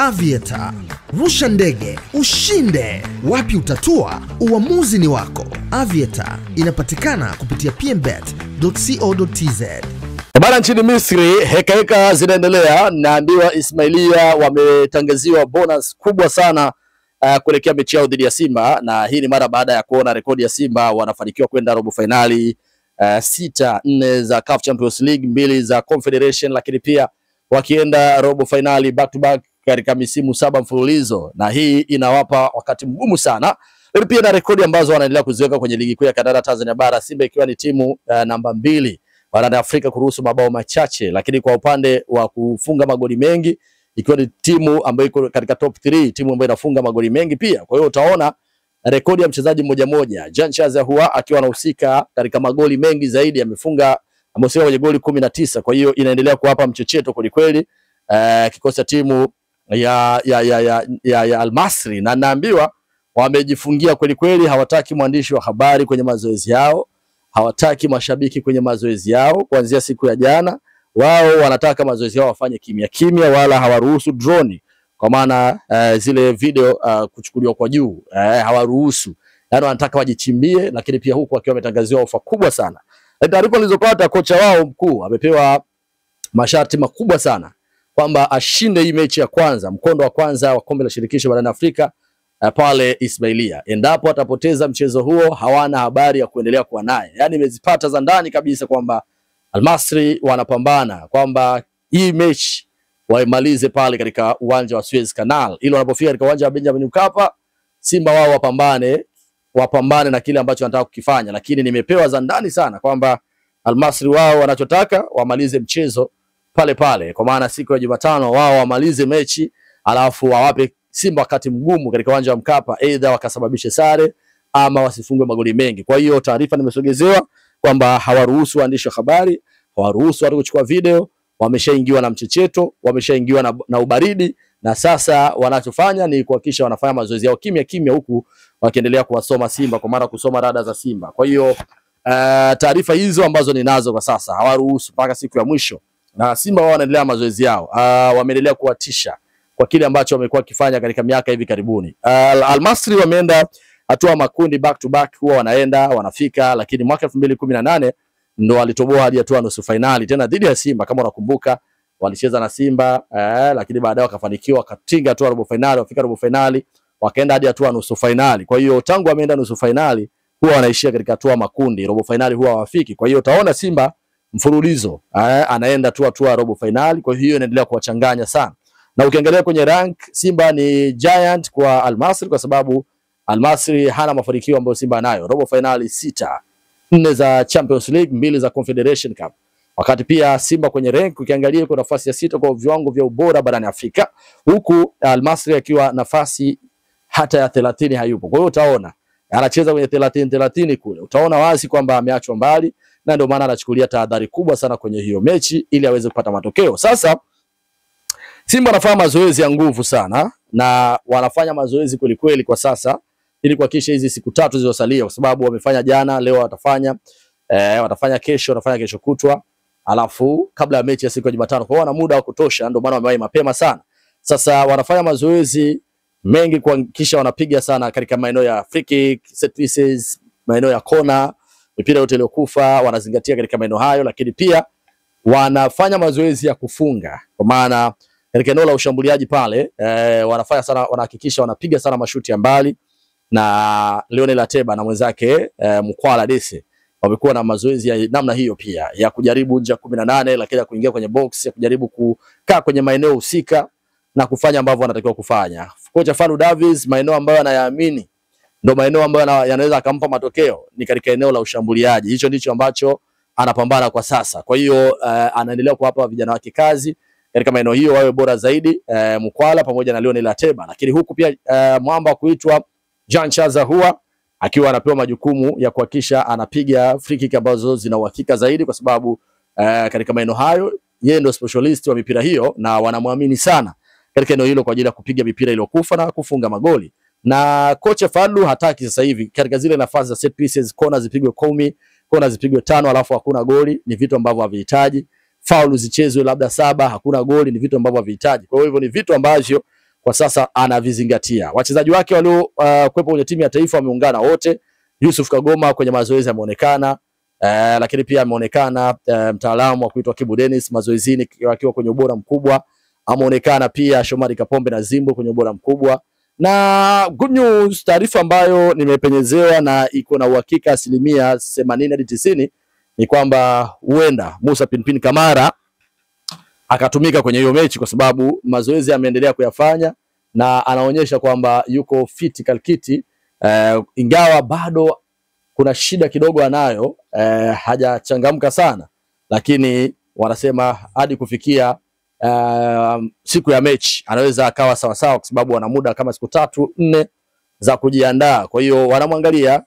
Aviator. Rusha ndege, ushinde. Wapi utatua? Uamuzi ni wako. Aviator inapatikana kupitia pmbet.co.tz. Bana, nchini Misri heka zinaendelea. Naambiwa Ismailia wametangaziwa bonus kubwa sana kuelekea mechi yao dhidi ya Simba, na hii ni mara baada ya kuona rekodi ya Simba wanafanikiwa kwenda robo finali 4 za CAF Champions League, 2 za Confederation, lakini pia wakienda robo finali back to back katika misimu 7 mfululizo, na hii inawapa wakati mgumu sana. Lakini pia na rekodi ambazo wanaendelea kuziweka kwenye ligi kuu ya kandanda Tanzania bara, Simba ikiwa ni timu namba 2 barani Afrika kuruhusu mabao machache, lakini kwa upande wa kufunga magoli mengi ikiwa ni timu ambayo iko katika top 3, timu ambayo inafunga magoli mengi pia. Kwa hiyo utaona rekodi ya mchezaji mmoja Jean Charles Ahoua akiwa anahusika katika magoli mengi zaidi, amefunga kwenye goli 19. Kwa hiyo inaendelea kuwapa mchecheto kweli kweli kikosi cha timu ya Al Masry, na naambiwa wamejifungia kweli kweli. Hawataki mwandishi wa habari kwenye mazoezi yao, hawataki mashabiki kwenye mazoezi yao kuanzia siku ya jana. Wao wanataka mazoezi yao wafanye kimya kimya, wala hawaruhusu drone, kwa maana zile video kuchukuliwa kwa juu hawaruhusu. Yaani wanataka wajichimbie, lakini pia huku wakiwa wametangaziwa ofa kubwa sana. Taarifa nilizopata, kocha wao mkuu amepewa masharti makubwa sana kwamba ashinde hii mechi ya kwanza, mkondo wa kwanza wa kombe la shirikisho barani Afrika pale Ismailia. Endapo atapoteza mchezo huo, hawana habari ya kuendelea kuwa naye. Yaani imezipata za ndani kabisa kwamba Al Masry wanapambana kwamba hii mechi waimalize pale katika uwanja wa Suez Canal, ili wanapofika katika uwanja wa Benjamin Mkapa, Simba wao wapambane na kile ambacho wanataka kukifanya. Lakini nimepewa za ndani sana kwamba Al Masry wao wanachotaka wamalize mchezo pale pale, kwa maana siku ya Jumatano wao wamalize mechi, alafu wawape Simba wakati mgumu katika uwanja wa Mkapa, aidha wakasababishe sare ama wasifungwe magoli mengi. Kwa hiyo taarifa nimesogezewa kwamba hawaruhusu waandishi wa habari, hawaruhusu watu kuchukua video, wameshaingiwa na mchecheto, wameshaingiwa na ubaridi, na sasa wanachofanya ni kuhakikisha wanafanya mazoezi yao kimya kimya, huku wakiendelea kuwasoma Simba, kwa maana kusoma rada za Simba. Kwa hiyo taarifa hizo ambazo ninazo kwa sasa, hawaruhusu mpaka siku ya mwisho, na Simba wao wanaendelea mazoezi yao. Wameendelea kuwatisha kwa kile ambacho wamekuwa kifanya katika miaka hivi karibuni. Al Masry wameenda hatua makundi back to back, huwa wanaenda wanafika, lakini mwaka 2018 ndo walitoboa hadi hatua nusu finali tena dhidi ya Simba. Kama unakumbuka, walicheza na Simba lakini baadaye wakafanikiwa wakatinga hatua robo finali, wafika robo finali, wakaenda hadi hatua nusu finali. Kwa hiyo tangu wameenda nusu finali huwa wanaishia katika hatua makundi, robo finali huwa hawafiki. Kwa hiyo utaona Simba mfululizo anaenda hatua robo finali. Kwa hiyo inaendelea kuwachanganya sana, na ukiangalia kwenye rank Simba ni giant kwa Al Masry, kwa sababu Al Masry hana mafanikio ambayo Simba nayo. Robo finali 6, 4 za Champions League, 2 za Confederation Cup. Wakati pia Simba kwenye rank ukiangalia kwa nafasi ya 6 kwa viwango vya ubora barani Afrika, huku Al Masry akiwa nafasi hata ya 30 hayupo. Kwa hiyo utaona anacheza kwenye 30 kule, utaona wazi kwamba ameachwa mbali, na ndio maana anachukulia tahadhari kubwa sana kwenye hiyo mechi ili aweze kupata matokeo. Sasa Simba wanafanya mazoezi ya nguvu sana, na wanafanya mazoezi kweli kweli kwa sasa ili kuhakikisha hizi siku 3 zilizosalia, kwa sababu wamefanya jana, leo watafanya kesho kutwa, alafu kabla ya mechi ya siku ya Jumatano. Kwa hiyo wana muda wa kutosha, ndio maana wamewahi mapema sana. Sasa wanafanya mazoezi mengi kuhakikisha wanapiga sana katika maeneo ya free kick, set pieces, maeneo ya kona, mipira yote iliyokufa wanazingatia katika maeneo hayo, lakini pia wanafanya mazoezi ya kufunga, kwa maana katika eneo la ushambuliaji pale wanafanya sana, wanahakikisha wanapiga sana mashuti ya mbali, na Lionel Ateba na mwenzake Mkwala Dese wamekuwa na mazoezi ya namna hiyo pia, ya kujaribu nje ya 18, lakini kuingia kwenye box, ya kujaribu kukaa kwenye maeneo husika na kufanya ambavyo wanatakiwa kufanya. Kocha Fadlu Davis, maeneo ambayo anayaamini ndio maeneo ambayo yanaweza akampa matokeo ni katika eneo la ushambuliaji. Hicho ndicho ambacho anapambana kwa sasa. Kwa hiyo anaendelea kuwapa vijana wake kazi katika maeneo hiyo wawe bora zaidi, Mkwala pamoja na Lionel Ateba. Lakini huku pia mwamba kuitwa Jean Charles Ahoua akiwa anapewa majukumu ya kuhakikisha anapiga free kick ambazo zina uhakika zaidi, kwa sababu katika maeneo hayo yeye ndio specialist wa mipira hiyo, na wanamwamini sana katika eneo hilo kwa ajili ya kupiga mipira iliyokufa na kufunga magoli. Na kocha Fadlu hataki sasa hivi katika zile nafasi za set pieces, kona zipigwe 10, kona zipigwe 5 alafu hakuna goli, ni vitu ambavyo havihitaji. Foul zichezwe labda 7, hakuna goli, ni vitu ambavyo havihitaji. Kwa hivyo ni vitu ambavyo kwa sasa anavizingatia. Wachezaji wake walio kuwepo kwenye timu ya taifa wameungana wote. Yusuf Kagoma kwenye mazoezi ameonekana, lakini pia ameonekana mtaalamu wa kuitwa Kibu Dennis mazoezini wakiwa kwenye ubora mkubwa. Ameonekana pia Shomari Kapombe na Zimbo kwenye ubora mkubwa. Na good news, taarifa ambayo nimepenyezewa na iko na uhakika 80 hadi 90 ni kwamba huenda Musa Pinpin Kamara akatumika kwenye hiyo mechi, kwa sababu mazoezi ameendelea kuyafanya na anaonyesha kwamba yuko fit kalkiti, ingawa bado kuna shida kidogo anayo, hajachangamka sana, lakini wanasema hadi kufikia siku ya mechi anaweza akawa sawa sawa, kwa sababu wana muda kama siku 3-4 za kujiandaa. Kwa hiyo wanamwangalia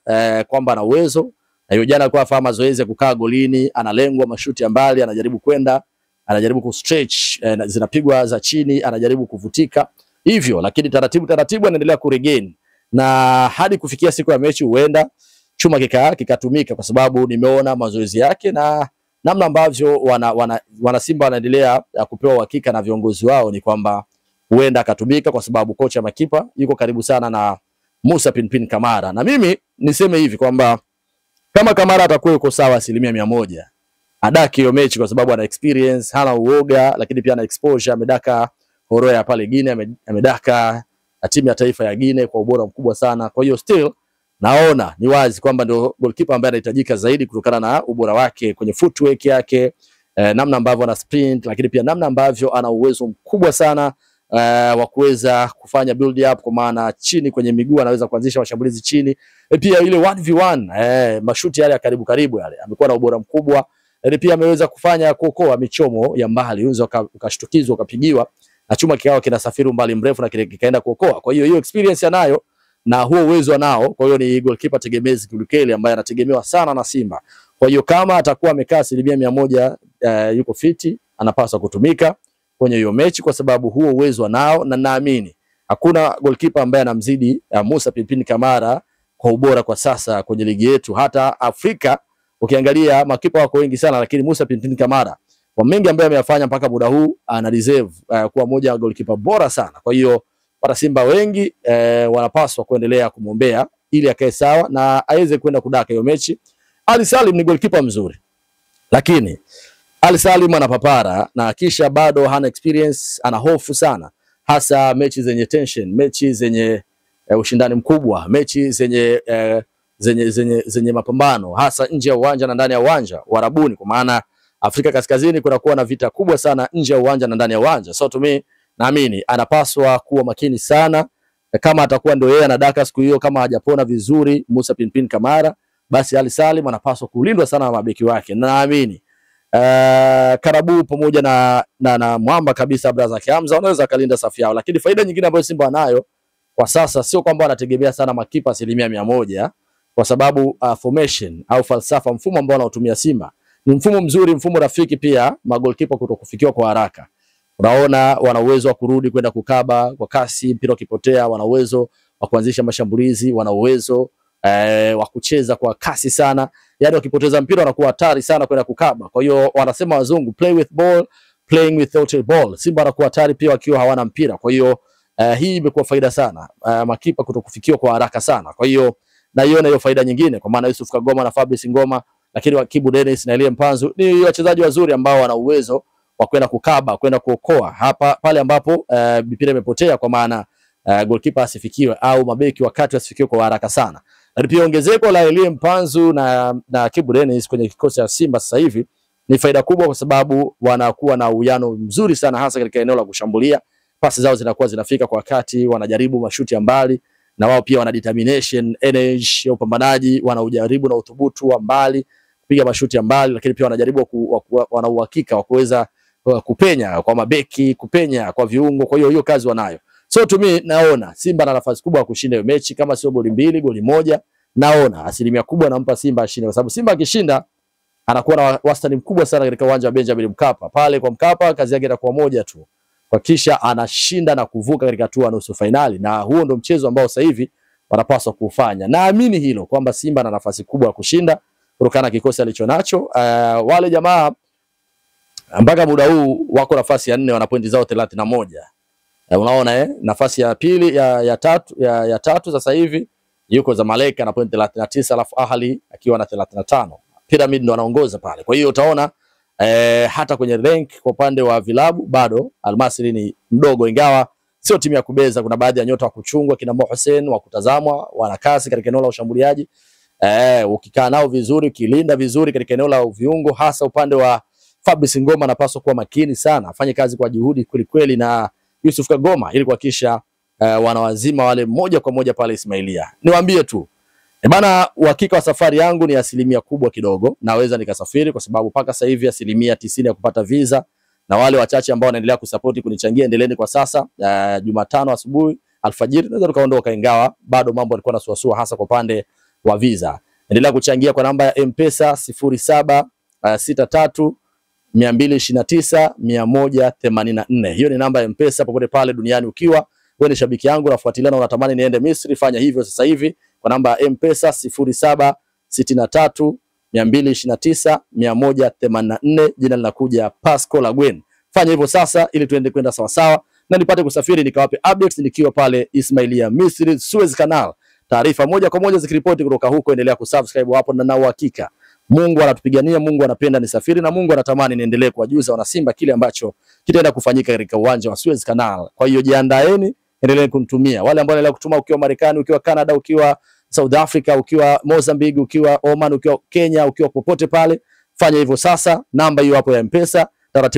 kwamba ana uwezo. Na hiyo jana alikuwa afanya mazoezi ya kukaa golini, analengwa mashuti ya mbali, anajaribu kwenda, anajaribu ku stretch, zinapigwa za chini, anajaribu kuvutika hivyo, lakini taratibu anaendelea kuregain, na hadi kufikia siku ya mechi huenda chuma kikatumika, kwa sababu nimeona mazoezi yake na namna ambavyo wana Simba wanaendelea kupewa uhakika na viongozi wao ni kwamba huenda akatumika, kwa sababu kocha makipa yuko karibu sana na Musa Pinpin Kamara. Na mimi niseme hivi kwamba kama Kamara atakuwa yuko sawa 100%, adaki hiyo mechi, kwa sababu ana experience, hana uoga, lakini pia ana exposure. Amedaka Horoya pale Guinea, amedaka timu ya taifa ya Guinea kwa ubora mkubwa sana. Kwa hiyo still naona ni wazi kwamba ndio goalkeeper ambaye anahitajika zaidi kutokana na ubora wake kwenye footwork yake, namna ambavyo ana sprint, lakini pia namna ambavyo ana uwezo mkubwa sana wa kuweza kufanya build up, kwa maana chini kwenye miguu anaweza kuanzisha mashambulizi chini. Pia ile 1v1 mashuti yale ya karibu yale amekuwa na ubora mkubwa. Pia ameweza kufanya kuokoa michomo ya mbali, unaweza ukashtukizwa ukapigiwa na chuma kikao kinasafiri umbali mrefu na kikaenda kuokoa. Kwa hiyo experience anayo na huo uwezo anao. Kwa hiyo ni goalkeeper tegemezi kweli ambaye anategemewa sana na Simba. Kwa hiyo kama atakuwa amekaa 100% yuko fiti, anapaswa kutumika kwenye hiyo mechi, kwa sababu huo uwezo anao, na naamini hakuna goalkeeper ambaye anamzidi Musa Pinpin Kamara kwa ubora kwa sasa kwenye ligi yetu. Hata Afrika ukiangalia makipa wako wengi sana, lakini Musa Pinpin Kamara kwa mengi ambayo ameyafanya mpaka muda huu ana deserve kuwa moja wa goalkeeper bora sana. Kwa hiyo para Simba wengi wanapaswa kuendelea kumwombea ili akae sawa na aweze kwenda kudaka hiyo mechi. Ali Salim ni goalkeeper mzuri, lakini Ali Salim anapapara na kisha bado hana experience, ana hofu sana, hasa mechi zenye tension, mechi zenye ushindani mkubwa, mechi zenye mapambano, hasa nje ya uwanja na ndani ya uwanja Warabuni, kwa maana Afrika Kaskazini kuna kuwa na vita kubwa sana nje ya uwanja na ndani ya uwanja. So to me, naamini anapaswa kuwa makini sana. Kama atakuwa ndio yeye anadaka siku hiyo, kama hajapona vizuri Musa Pinpin Kamara, basi Ali Salim anapaswa kulindwa sana na mabeki wake. Na naamini Karabu pamoja na mwamba kabisa Brazak Hamza wanaweza kalinda safu yao. Lakini faida nyingine ambayo Simba nayo kwa sasa sio kwamba wanategemea sana makipa 100%, kwa sababu formation au falsafa, mfumo ambao wanaotumia Simba ni mfumo mzuri, mfumo rafiki pia magolikipa kutokufikiwa kwa haraka. Unaona wana uwezo wa kurudi kwenda kukaba kwa kasi mpira ukipotea, wana uwezo wa kuanzisha mashambulizi, wana uwezo wa kucheza kwa kasi sana. Yaani wakipoteza mpira wanakuwa hatari sana kwenda kukaba. Kwa hiyo wanasema wazungu play with ball, playing without a ball. Simba wanakuwa hatari pia wakiwa hawana mpira. Kwa hiyo hii imekuwa faida sana makipa kutokufikiwa kwa haraka sana. Kwa hiyo naiona hiyo faida nyingine, kwa maana Yusuf Kagoma na Fabrice Ngoma, lakini Kibu Dennis na Elie Mpanzu ni wachezaji wazuri ambao wana uwezo wa kwenda kukaba, kwenda kuokoa hapa pale ambapo mpira imepotea, kwa maana goalkeeper asifikiwe au mabeki wakati asifikiwe kwa haraka sana. Na pia ongezeko la Elie Mpanzu na Kibu Dennis kwenye kikosi cha Simba sasa hivi ni faida kubwa, kwa sababu wanakuwa na uwiano mzuri sana, hasa katika eneo la kushambulia. Pasi zao zinakuwa zinafika kwa wakati, wanajaribu mashuti ya mbali, na wao pia wana determination, energy ya upambanaji, wanaujaribu na uthubutu wa mbali kupiga mashuti ya mbali, lakini pia wanajaribu wana uhakika wa kuweza kupenya kwa mabeki, kupenya kwa viungo. Kwa hiyo kazi wanayo. So to me naona Simba na nafasi kubwa ya kushinda hiyo mechi, kama sio goli 2, goli 1. Naona asilimia kubwa nampa Simba ashinde, kwa sababu Simba akishinda anakuwa na wastani mkubwa sana katika uwanja wa Benjamin Mkapa. Pale kwa Mkapa kazi yake itakuwa moja tu, kisha anashinda na kuvuka katika hatua nusu finali, na huo ndo mchezo ambao sasa hivi wanapaswa kufanya. Naamini hilo kwamba Simba ana nafasi kubwa ya kushinda kutokana na kikosi alichonacho. Wale jamaa mpaka muda huu wako nafasi ya 4, wana pointi zao 31. Unaona nafasi ya pili ya tatu sasa hivi yuko Zamalek na point 39, alafu Ahli akiwa na 35. Pyramid ndo anaongoza pale. Kwa hiyo utaona hata kwenye rank kwa upande wa vilabu bado Al Masry ni mdogo, ingawa sio timu ya kubeza. Kuna baadhi ya nyota wa kuchungwa kina Mo Hussein wa kutazamwa, wana kasi katika eneo la ushambuliaji. Ukikaa nao vizuri, ukilinda vizuri katika eneo la viungo, hasa upande wa Fabrice Ngoma anapaswa kuwa makini sana, afanye kazi kwa juhudi kweli na Yusuf Kagoma ili kuhakikisha wanawazima wale moja kwa moja pale Ismailia. Niwaambie tu bana, uhakika wa safari yangu ni 1% kubwa kidogo, naweza nikasafiri kwa sababu paka sasa hivi 90% ya kupata visa, na wale wachache ambao wanaendelea kusupport kunichangia, endeleeni kwa sasa. Jumatano asubuhi alfajiri naweza tukaondoka, ingawa bado mambo yalikuwa nasuasua hasa kwa upande wa visa. Endelea kuchangia kwa namba ya M-Pesa 0763 229 184. Hiyo ni namba ya M-Pesa popote pale duniani. Ukiwa wewe ni shabiki yangu unafuatilia na unatamani niende Misri, fanya hivyo sasa hivi kwa namba ya M-Pesa 0763 229 184. Jina linakuja Pasco Lagwen. Fanya hivyo sasa ili tuende kwenda sawa sawa na nipate kusafiri nikawape updates nikiwa pale Ismailia Misri, Suez Canal. Taarifa moja kwa moja zikiripoti kutoka huko. Endelea kusubscribe hapo, na uhakika Mungu anatupigania, Mungu anapenda nisafiri, na Mungu anatamani niendelee kuwajuza wana Simba kile ambacho kitaenda kufanyika katika uwanja wa Suez Canal. Kwa hiyo jiandaeni, endelee kunitumia. Wale ambao wanaendelea kutuma ukiwa Marekani, ukiwa Canada, ukiwa South Africa, ukiwa Mozambique, ukiwa Oman, ukiwa Kenya, ukiwa popote pale, fanya hivyo sasa. Namba hiyo hapo ya M-Pesa,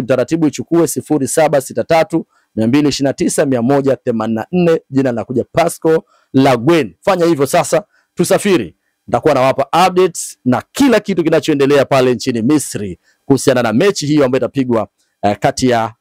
taratibu ichukue 0763 229 184. Jina linakuja Pasco Lagwen. Fanya hivyo sasa, tusafiri. Nitakuwa nawapa updates na kila kitu kinachoendelea pale nchini Misri kuhusiana na mechi hiyo ambayo itapigwa kati ya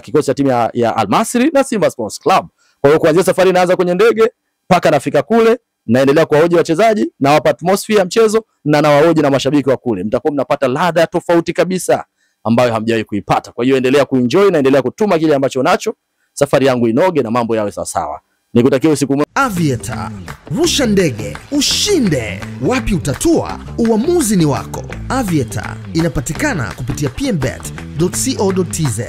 kikosi cha timu ya Al Masry na Simba Sports Club. Kwa hiyo kuanzia safari naanza kwenye ndege mpaka nafika kule, naendelea kuwahoji wachezaji, na wapa atmosphere ya mchezo, na nawahoji na mashabiki wa kule. Mtakuwa mnapata ladha tofauti kabisa ambayo hamjawahi kuipata. Kwa hiyo endelea kuenjoy na endelea kutuma kile ambacho unacho. Safari yangu inoge na mambo yawe sawa sawa. Nikutakia usiku mwema. Aviator, rusha ndege, ushinde. Wapi utatua? Uamuzi ni wako. Aviator inapatikana kupitia pmbet.co.tz.